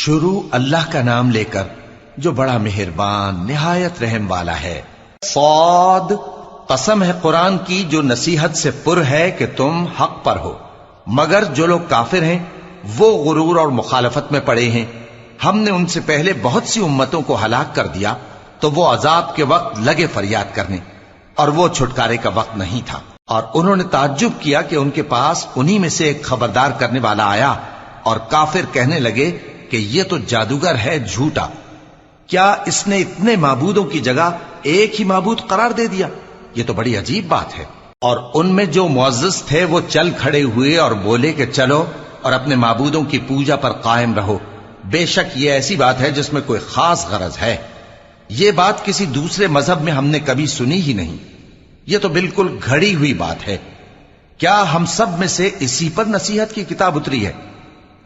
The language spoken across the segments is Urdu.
شروع اللہ کا نام لے کر جو بڑا مہربان نہایت رحم والا ہے۔ صاد، قسم ہے قرآن کی جو نصیحت سے پر ہے کہ تم حق پر ہو، مگر جو لوگ کافر ہیں وہ غرور اور مخالفت میں پڑے ہیں۔ ہم نے ان سے پہلے بہت سی امتوں کو ہلاک کر دیا تو وہ عذاب کے وقت لگے فریاد کرنے، اور وہ چھٹکارے کا وقت نہیں تھا۔ اور انہوں نے تعجب کیا کہ ان کے پاس انہی میں سے ایک خبردار کرنے والا آیا، اور کافر کہنے لگے کہ یہ تو جادوگر ہے جھوٹا، کیا اس نے اتنے معبودوں کی جگہ ایک ہی معبود قرار دے دیا؟ یہ تو بڑی عجیب بات ہے۔ اور ان میں جو معزز تھے وہ چل کھڑے ہوئے اور بولے کہ چلو اور اپنے معبودوں کی پوجا پر قائم رہو، بے شک یہ ایسی بات ہے جس میں کوئی خاص غرض ہے۔ یہ بات کسی دوسرے مذہب میں ہم نے کبھی سنی ہی نہیں، یہ تو بالکل گھڑی ہوئی بات ہے۔ کیا ہم سب میں سے اسی پر نصیحت کی کتاب اتری ہے؟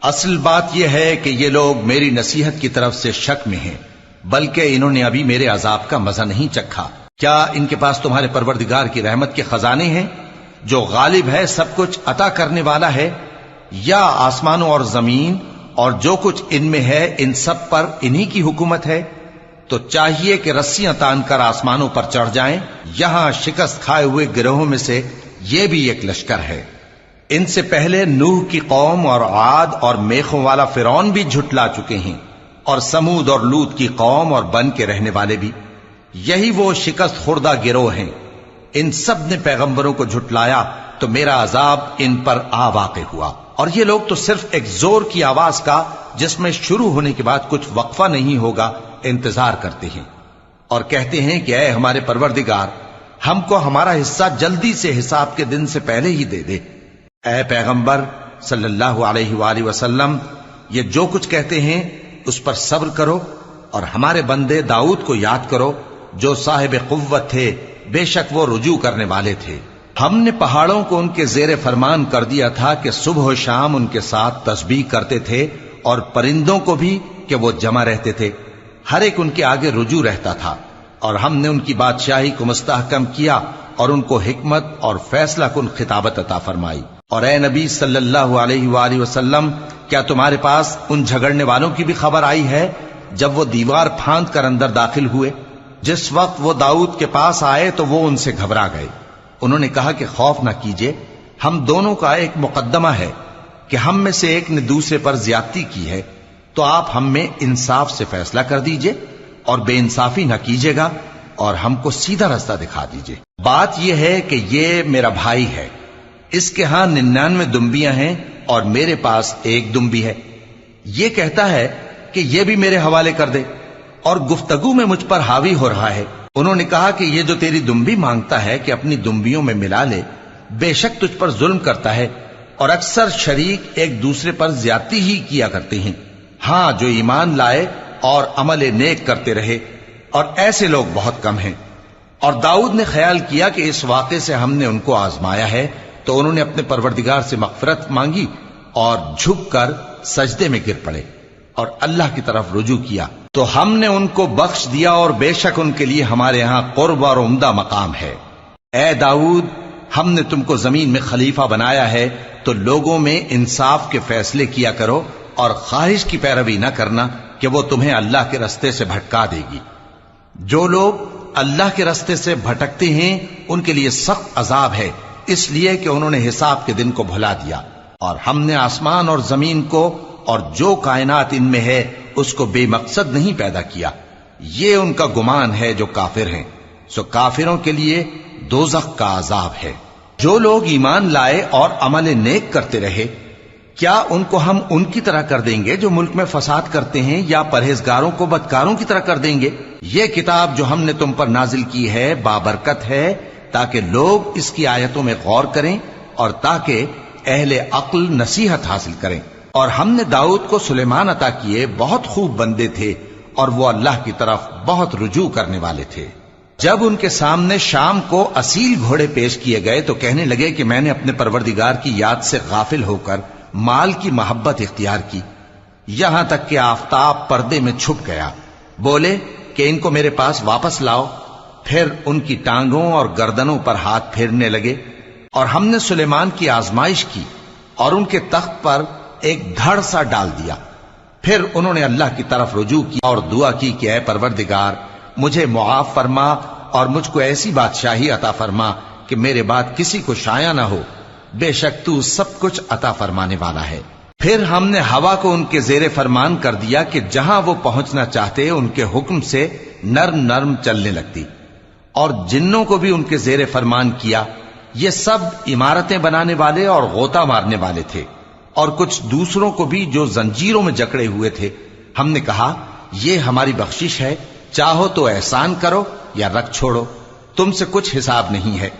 اصل بات یہ ہے کہ یہ لوگ میری نصیحت کی طرف سے شک میں ہیں، بلکہ انہوں نے ابھی میرے عذاب کا مزہ نہیں چکھا۔ کیا ان کے پاس تمہارے پروردگار کی رحمت کے خزانے ہیں جو غالب ہے، سب کچھ عطا کرنے والا ہے؟ یا آسمانوں اور زمین اور جو کچھ ان میں ہے ان سب پر انہی کی حکومت ہے؟ تو چاہیے کہ رسیاں تان کر آسمانوں پر چڑھ جائیں۔ یہاں شکست کھائے ہوئے گروہوں میں سے یہ بھی ایک لشکر ہے۔ ان سے پہلے نوح کی قوم اور عاد اور میخوں والا فرعون بھی جھٹلا چکے ہیں، اور سمود اور لوط کی قوم اور بن کے رہنے والے بھی، یہی وہ شکست خوردہ گروہ ہیں۔ ان سب نے پیغمبروں کو جھٹلایا تو میرا عذاب ان پر آ واقع ہوا، اور یہ لوگ تو صرف ایک زور کی آواز کا جس میں شروع ہونے کے بعد کچھ وقفہ نہیں ہوگا انتظار کرتے ہیں، اور کہتے ہیں کہ اے ہمارے پروردگار، ہم کو ہمارا حصہ جلدی سے حساب کے دن سے پہلے ہی دے دے۔ اے پیغمبر صلی اللہ علیہ وآلہ وسلم، یہ جو کچھ کہتے ہیں اس پر صبر کرو، اور ہمارے بندے داؤد کو یاد کرو جو صاحب قوت تھے، بے شک وہ رجوع کرنے والے تھے۔ ہم نے پہاڑوں کو ان کے زیر فرمان کر دیا تھا کہ صبح و شام ان کے ساتھ تسبیح کرتے تھے، اور پرندوں کو بھی کہ وہ جمع رہتے تھے، ہر ایک ان کے آگے رجوع رہتا تھا۔ اور ہم نے ان کی بادشاہی کو مستحکم کیا اور ان کو حکمت اور فیصلہ کن خطابت عطا فرمائی۔ اور اے نبی صلی اللہ علیہ وآلہ وسلم، کیا تمہارے پاس ان جھگڑنے والوں کی بھی خبر آئی ہے جب وہ دیوار پھاند کر اندر داخل ہوئے؟ جس وقت وہ داؤد کے پاس آئے تو وہ ان سے گھبرا گئے۔ انہوں نے کہا کہ خوف نہ کیجیے، ہم دونوں کا ایک مقدمہ ہے کہ ہم میں سے ایک نے دوسرے پر زیادتی کی ہے، تو آپ ہم میں انصاف سے فیصلہ کر دیجئے اور بے انصافی نہ کیجیے گا، اور ہم کو سیدھا راستہ دکھا دیجئے۔ بات یہ ہے کہ یہ میرا بھائی ہے، اس کے ہاں 99 دمبیاں ہیں اور میرے پاس ایک دمبی ہے۔ یہ کہتا ہے کہ یہ بھی میرے حوالے کر دے، اور گفتگو میں مجھ پر حاوی ہو رہا ہے۔ انہوں نے کہا کہ یہ جو تیری دمبی مانگتا ہے کہ اپنی دمبیوں میں ملا لے، بے شک تجھ پر ظلم کرتا ہے، اور اکثر شریک ایک دوسرے پر زیادتی ہی کیا کرتے ہیں۔ ہاں، جو ایمان لائے اور عمل نیک کرتے رہے، اور ایسے لوگ بہت کم ہیں۔ اور داؤد نے خیال کیا کہ اس واقعے سے ہم نے ان کو آزمایا ہے، تو انہوں نے اپنے پروردگار سے مغفرت مانگی اور جھک کر سجدے میں گر پڑے اور اللہ کی طرف رجوع کیا، تو ہم نے ان کو بخش دیا، اور بے شک ان کے لیے ہمارے ہاں قرب اور عمدہ مقام ہے۔ اے داؤد، ہم نے تم کو زمین میں خلیفہ بنایا ہے، تو لوگوں میں انصاف کے فیصلے کیا کرو، اور خواہش کی پیروی نہ کرنا کہ وہ تمہیں اللہ کے رستے سے بھٹکا دے گی۔ جو لوگ اللہ کے رستے سے بھٹکتے ہیں ان کے لیے سخت عذاب ہے، اس لیے کہ انہوں نے حساب کے دن کو بھلا دیا۔ اور ہم نے آسمان اور زمین کو اور جو کائنات ان میں ہے اس کو بے مقصد نہیں پیدا کیا، یہ ان کا گمان ہے جو کافر ہیں، سو کافروں کے لیے دوزخ کا عذاب ہے۔ جو لوگ ایمان لائے اور عمل نیک کرتے رہے، کیا ان کو ہم ان کی طرح کر دیں گے جو ملک میں فساد کرتے ہیں، یا پرہیزگاروں کو بدکاروں کی طرح کر دیں گے؟ یہ کتاب جو ہم نے تم پر نازل کی ہے بابرکت ہے، تاکہ لوگ اس کی آیتوں میں غور کریں اور تاکہ اہل عقل نصیحت حاصل کریں۔ اور ہم نے داؤد کو سلیمان عطا کیے، بہت خوب بندے تھے، اور وہ اللہ کی طرف بہت رجوع کرنے والے تھے۔ جب ان کے سامنے شام کو اصیل گھوڑے پیش کیے گئے تو کہنے لگے کہ میں نے اپنے پروردگار کی یاد سے غافل ہو کر مال کی محبت اختیار کی، یہاں تک کہ آفتاب پردے میں چھپ گیا۔ بولے کہ ان کو میرے پاس واپس لاؤ۔ پھر ان کی ٹانگوں اور گردنوں پر ہاتھ پھیرنے لگے، اور ہم نے سلیمان کی آزمائش کی اور ان کے تخت پر ایک دھڑ سا ڈال دیا۔ پھر انہوں نے اللہ کی طرف رجوع کی اور دعا کی کہ اے پروردگار مجھے معاف فرما اور مجھ کو ایسی بادشاہی عطا فرما کہ میرے بعد کسی کو شایع نہ ہو، بے شک تو سب کچھ عطا فرمانے والا ہے۔ پھر ہم نے ہوا کو ان کے زیر فرمان کر دیا کہ جہاں وہ پہنچنا چاہتے ان کے حکم سے نرم نرم چلنے لگتی، اور جنوں کو بھی ان کے زیر فرمان کیا۔ یہ سب عمارتیں بنانے والے اور غوطہ مارنے والے تھے، اور کچھ دوسروں کو بھی جو زنجیروں میں جکڑے ہوئے تھے۔ ہم نے کہا یہ ہماری بخشش ہے، چاہو تو احسان کرو یا رکھ چھوڑو، تم سے کچھ حساب نہیں ہے،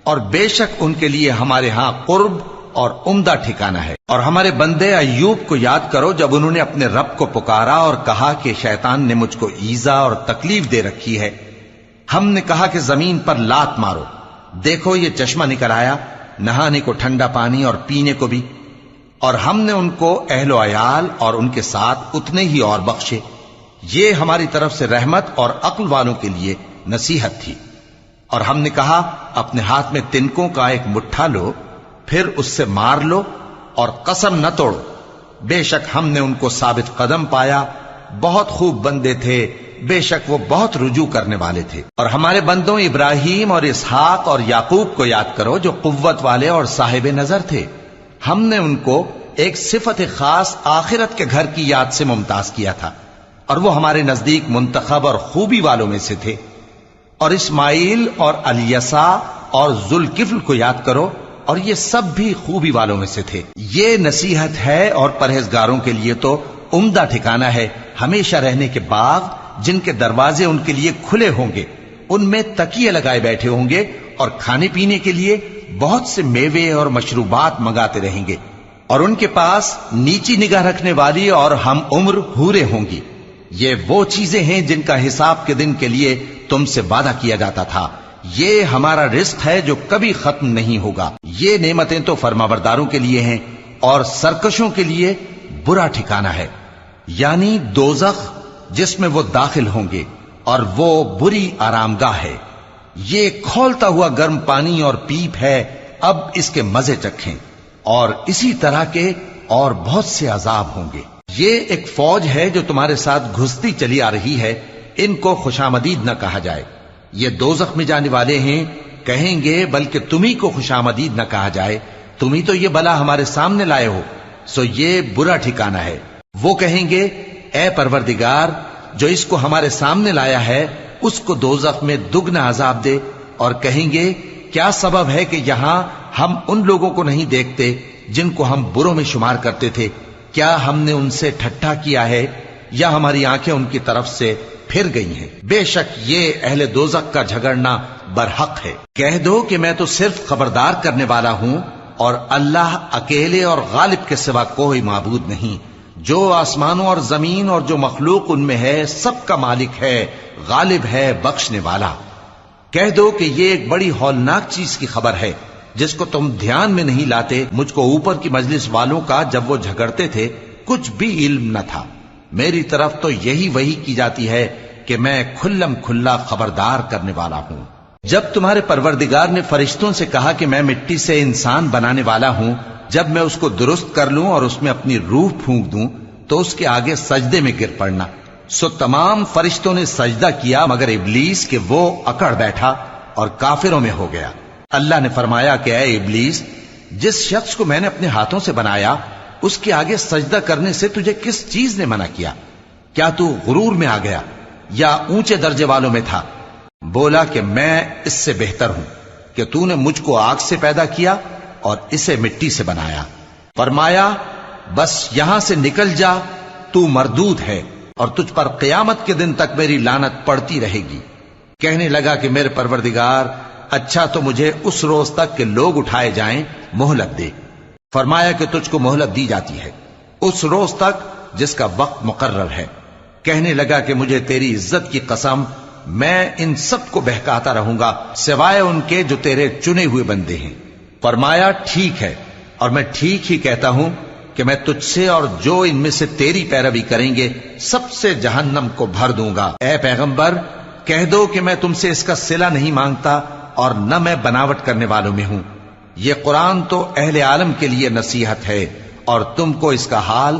اور بے شک ان کے لیے ہمارے ہاں قرب اور عمدہ ٹھکانہ ہے۔ اور ہمارے بندے ایوب کو یاد کرو جب انہوں نے اپنے رب کو پکارا اور کہا کہ شیطان نے مجھ کو ایذا اور تکلیف دے رکھی ہے۔ ہم نے کہا کہ زمین پر لات مارو، دیکھو یہ چشمہ نکل آیا، نہانے کو ٹھنڈا پانی اور پینے کو بھی، اور ہم نے ان کو اہل و عیال اور ان کے ساتھ اتنے ہی اور بخشے۔ یہ ہماری طرف سے رحمت اور عقل والوں کے لیے نصیحت تھی۔ اور ہم نے کہا اپنے ہاتھ میں تنکوں کا ایک مٹھا لو، پھر اس سے مار لو اور قسم نہ توڑو، بے شک ہم نے ان کو ثابت قدم پایا، بہت خوب بندے تھے، بے شک وہ بہت رجوع کرنے والے تھے۔ اور ہمارے بندوں ابراہیم اور اسحاق اور یعقوب کو یاد کرو جو قوت والے اور صاحب نظر تھے۔ ہم نے ان کو ایک صفت خاص آخرت کے گھر کی یاد سے ممتاز کیا تھا، اور وہ ہمارے نزدیک منتخب اور خوبی والوں میں سے تھے۔ اور اسماعیل اور الیسع اور ذوالکفل کو یاد کرو، اور یہ سب بھی خوبی والوں میں سے تھے۔ یہ نصیحت ہے اور پرہیزگاروں کے لیے تو عمدہ ٹھکانہ ہے، ہمیشہ رہنے کے باغ جن کے دروازے ان کے لیے کھلے ہوں گے، ان میں تکیے لگائے بیٹھے ہوں گے، اور کھانے پینے کے لیے بہت سے میوے اور مشروبات منگاتے رہیں گے، اور ان کے پاس نیچی نگاہ رکھنے والی اور ہم عمر حوریں ہوں گی۔ یہ وہ چیزیں ہیں جن کا حساب کے دن کے لیے تم سے وعدہ کیا جاتا تھا، یہ ہمارا رزق ہے جو کبھی ختم نہیں ہوگا۔ یہ نعمتیں تو فرمانبرداروں کے لیے ہیں، اور سرکشوں کے لیے برا ٹھکانہ ہے، یعنی دوزخ جس میں وہ داخل ہوں گے، اور وہ بری آرام گاہ ہے۔ یہ کھولتا ہوا گرم پانی اور پیپ ہے، اب اس کے مزے چکھیں، اور اسی طرح کے اور بہت سے عذاب ہوں گے۔ یہ ایک فوج ہے جو تمہارے ساتھ گھستی چلی آ رہی ہے، ان کو خوشامدید نہ کہا جائے۔ یہ دوزخ میں جانے والے ہیں، کہیں گے بلکہ تمہیں کو خوشامدید نہ کہا جائے، تمہیں تو یہ بلا ہمارے سامنے لائے ہو، سو یہ برا ٹھکانہ ہے۔ وہ کہیں گے اے پروردگار جو اس کو ہمارے سامنے لایا ہے اس کو دوزخ میں دگنا عذاب دے، اور کہیں گے کیا سبب ہے کہ یہاں ہم ان لوگوں کو نہیں دیکھتے جن کو ہم بروں میں شمار کرتے تھے؟ کیا ہم نے ان سے ٹھٹھا کیا ہے یا ہماری آنکھیں ان کی طرف سے پھر گئی ہیں؟ بے شک یہ اہل دوزخ کا جھگڑنا برحق ہے۔ کہہ دو کہ میں تو صرف خبردار کرنے والا ہوں، اور اللہ اکیلے اور غالب کے سوا کوئی معبود نہیں۔ جو آسمانوں اور زمین اور جو مخلوق ان میں ہے سب کا مالک ہے، غالب ہے، بخشنے والا۔ کہہ دو کہ یہ ایک بڑی ہولناک چیز کی خبر ہے جس کو تم دھیان میں نہیں لاتے۔ مجھ کو اوپر کی مجلس والوں کا جب وہ جھگڑتے تھے کچھ بھی علم نہ تھا، میری طرف تو یہی وحی کی جاتی ہے کہ میں کھلم کھلا خبردار کرنے والا ہوں۔ جب تمہارے پروردگار نے فرشتوں سے کہا کہ میں مٹی سے انسان بنانے والا ہوں، جب میں اس کو درست کر لوں اور اس میں اپنی روح پھونک دوں تو اس کے آگے سجدے میں گر پڑنا، سو تمام فرشتوں نے سجدہ کیا مگر ابلیس کہ وہ اکڑ بیٹھا اور کافروں میں ہو گیا۔ اللہ نے فرمایا کہ اے ابلیس، جس شخص کو میں نے اپنے ہاتھوں سے بنایا اس کے آگے سجدہ کرنے سے تجھے کس چیز نے منع کیا؟ کیا تو غرور میں آ گیا یا اونچے درجے والوں میں تھا؟ بولا کہ میں اس سے بہتر ہوں کہ تو نے مجھ کو آگ سے پیدا کیا اور اسے مٹی سے بنایا۔ فرمایا بس یہاں سے نکل جا، تو مردود ہے اور تجھ پر قیامت کے دن تک میری لعنت پڑتی رہے گی۔ کہنے لگا کہ میرے پروردگار، اچھا تو مجھے اس روز تک کہ لوگ اٹھائے جائیں مہلت دے۔ فرمایا کہ تجھ کو مہلت دی جاتی ہے اس روز تک جس کا وقت مقرر ہے۔ کہنے لگا کہ مجھے تیری عزت کی قسم، میں ان سب کو بہکاتا رہوں گا سوائے ان کے جو تیرے چنے ہوئے بندے ہیں۔ فرمایا ٹھیک ہے، اور میں ٹھیک ہی کہتا ہوں کہ میں تجھ سے اور جو ان میں سے تیری پیروی کریں گے سب سے جہنم کو بھر دوں گا۔ اے پیغمبر، کہہ دو کہ میں تم سے اس کا صلہ نہیں مانگتا اور نہ میں بناوٹ کرنے والوں میں ہوں۔ یہ قرآن تو اہل عالم کے لیے نصیحت ہے، اور تم کو اس کا حال